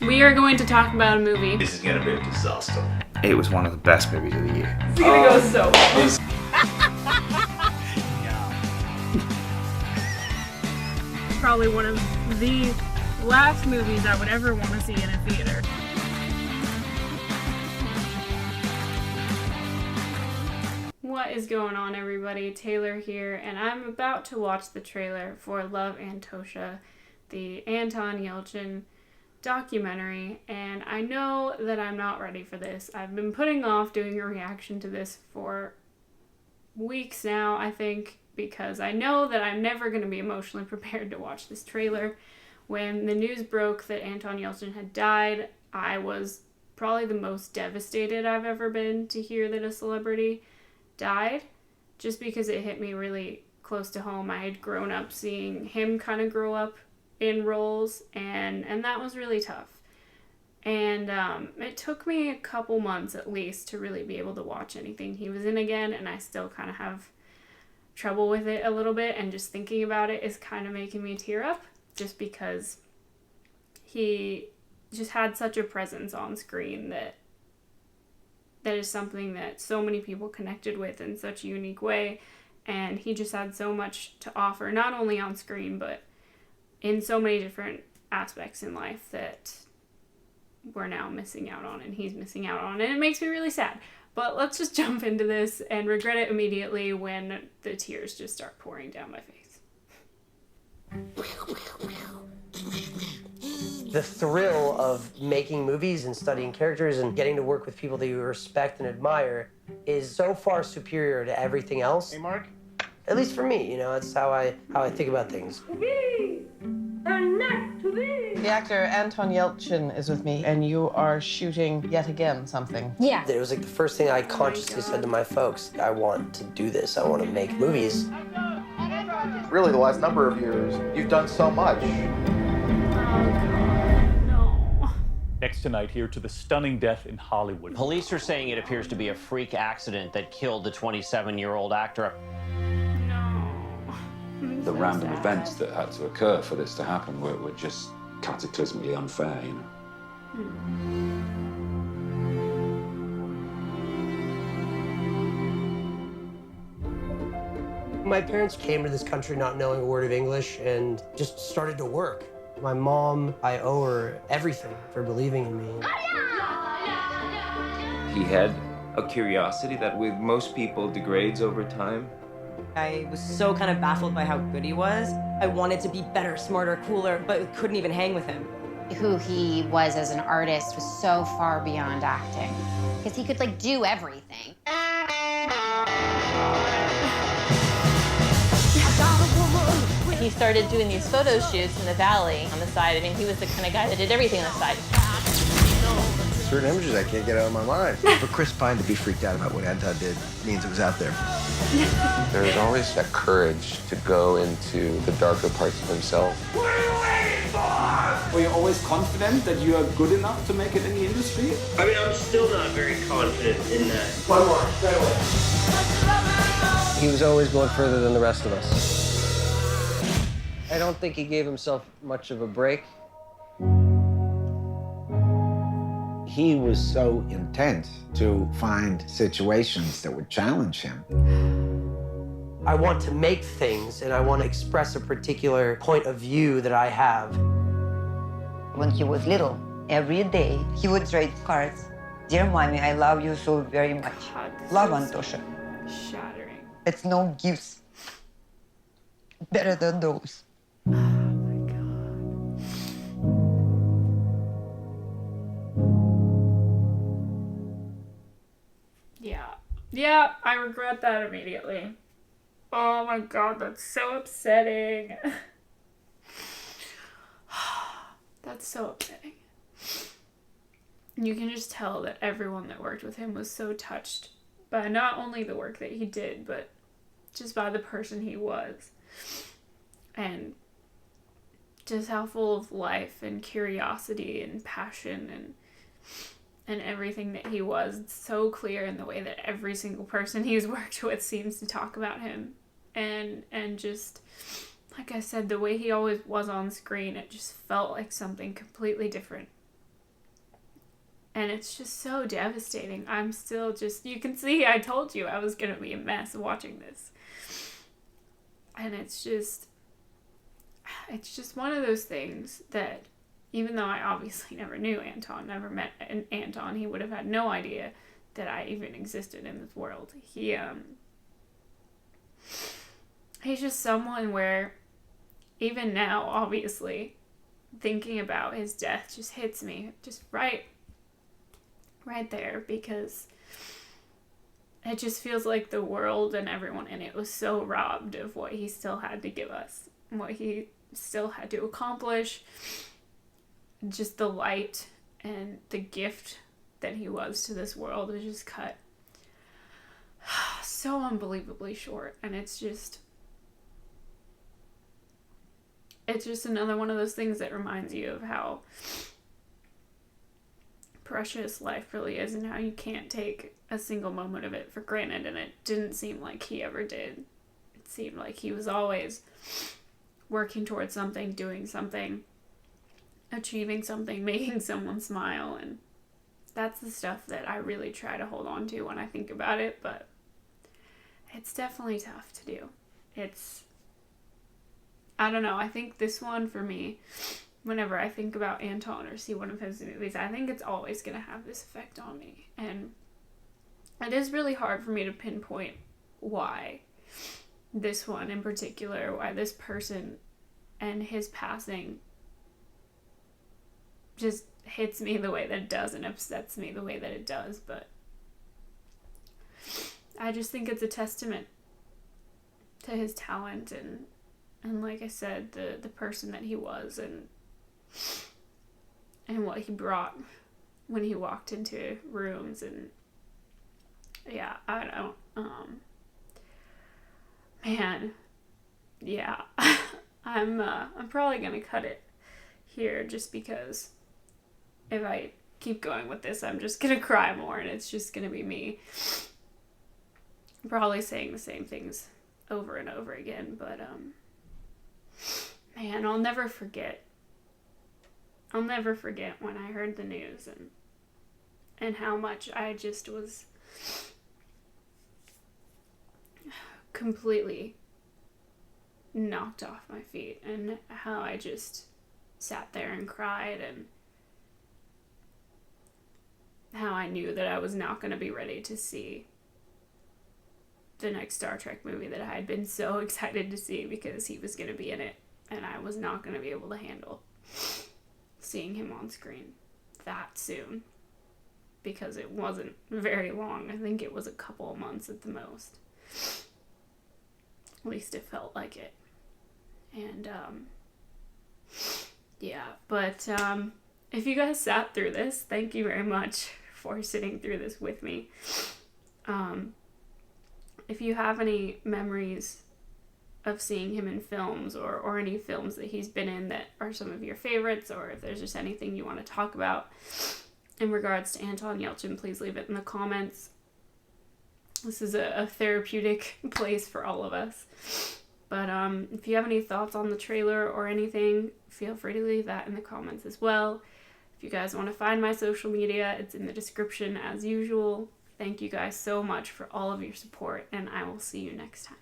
We are going to talk about a movie. This is gonna be a disaster. It was one of the best movies of the year. It's gonna go so well. Probably one of the last movies I would ever want to see in a theater. What is going on, everybody? Taylor here, and I'm about to watch the trailer for Love, Antosha, the Anton Yelchin documentary, and I know that I'm not ready for this. I've been putting off doing a reaction to this for weeks now, I think, because I know that I'm never going to be emotionally prepared to watch this trailer. When the news broke that Anton Yelchin had died, I was probably the most devastated I've ever been to hear that a celebrity died, just because it hit me really close to home. I had grown up seeing him kind of grow up in roles, and that was really tough. And it took me a couple months at least to really be able to watch anything he was in again, and I still kind of have trouble with it a little bit, and just thinking about it is kind of making me tear up, just because he just had such a presence on screen that is something that so many people connected with in such a unique way, and he just had so much to offer, not only on screen, but in so many different aspects in life that we're now missing out on, and he's missing out on, and it makes me really sad. But let's just jump into this and regret it immediately when the tears just start pouring down my face. The thrill of making movies and studying characters and getting to work with people that you respect and admire is so far superior to everything else. Hey, Mark? At least for me, that's how I think about things. The actor Anton Yelchin is with me, and you are shooting yet again something. Yeah. It was like the first thing I consciously said to my folks. I want to do this. I want to make movies. Really, the last number of years, you've done so much. No. Next tonight, here to the stunning death in Hollywood. Police are saying it appears to be a freak accident that killed the 27-year-old actor. The random events that had to occur for this to happen were just cataclysmically unfair, My parents came to this country not knowing a word of English and just started to work. My mom, I owe her everything for believing in me. He had a curiosity that with most people degrades over time. I was so kind of baffled by how good he was. I wanted to be better, smarter, cooler, but couldn't even hang with him. Who he was as an artist was so far beyond acting, because he could do everything. He started doing these photo shoots in the valley on the side. I mean, he was the kind of guy that did everything on the side. Certain images I can't get out of my mind. For Chris Pine to be freaked out about what Anton did means it was out there. There is always that courage to go into the darker parts of himself. What are you waiting for? Were you always confident that you are good enough to make it in the industry? I mean, I'm still not very confident in that. One more, right away. He was always going further than the rest of us. I don't think he gave himself much of a break. He was so intent to find situations that would challenge him. I want to make things, and I want to express a particular point of view that I have. When he was little, every day he would write cards. Dear mommy, I love you so very much. God, love, Antosha. Shattering. It's no gifts better than those. Oh my God. Yeah, I regret that immediately. Oh my God, that's so upsetting. That's so upsetting. You can just tell that everyone that worked with him was so touched by not only the work that he did, but just by the person he was. And just how full of life and curiosity and passion and everything that he was. It's so clear in the way that every single person he's worked with seems to talk about him. And just, like I said, the way he always was on screen, it just felt like something completely different And it's just so devastating. I'm still just, you can see I told you I was going to be a mess watching this. And it's just one of those things that, even though I obviously never knew Anton, never met Anton, he would have had no idea that I even existed in this world. He's just someone where, even now, obviously, thinking about his death just hits me just right there, because it just feels like the world and everyone in it was so robbed of what he still had to give us, what he still had to accomplish, just the light and the gift that he was to this world was just cut so unbelievably short. And it's just another one of those things that reminds you of how precious life really is, and how you can't take a single moment of it for granted. And it didn't seem like he ever did. It seemed like he was always working towards something, doing something, achieving something, making someone smile. And that's the stuff that I really try to hold on to when I think about it, but it's definitely tough to do. I don't know, I think this one for me, whenever I think about Anton or see one of his movies, I think it's always going to have this effect on me. And it is really hard for me to pinpoint why this one in particular, why this person and his passing just hits me the way that it does and upsets me the way that it does. But I just think it's a testament to his talent and like I said, the person that he was, and what he brought when he walked into rooms. And yeah, I don't, man, yeah, I'm probably gonna cut it here, just because if I keep going with this, I'm just gonna cry more, and it's just gonna be me probably saying the same things over and over again. But man, I'll never forget when I heard the news and how much I just was completely knocked off my feet, and how I just sat there and cried, and how I knew that I was not going to be ready to see the next Star Trek movie that I had been so excited to see, because he was going to be in it, and I was not going to be able to handle seeing him on screen that soon, because it wasn't very long. I think it was a couple of months at the most. At least it felt like it. And yeah, but if you guys sat through this, thank you very much for sitting through this with me. If you have any memories of seeing him in films, or any films that he's been in that are some of your favorites, or if there's just anything you want to talk about in regards to Anton Yelchin, please leave it in the comments. This is a therapeutic place for all of us. But if you have any thoughts on the trailer or anything, feel free to leave that in the comments as well. If you guys want to find my social media, it's in the description as usual. Thank you guys so much for all of your support, and I will see you next time.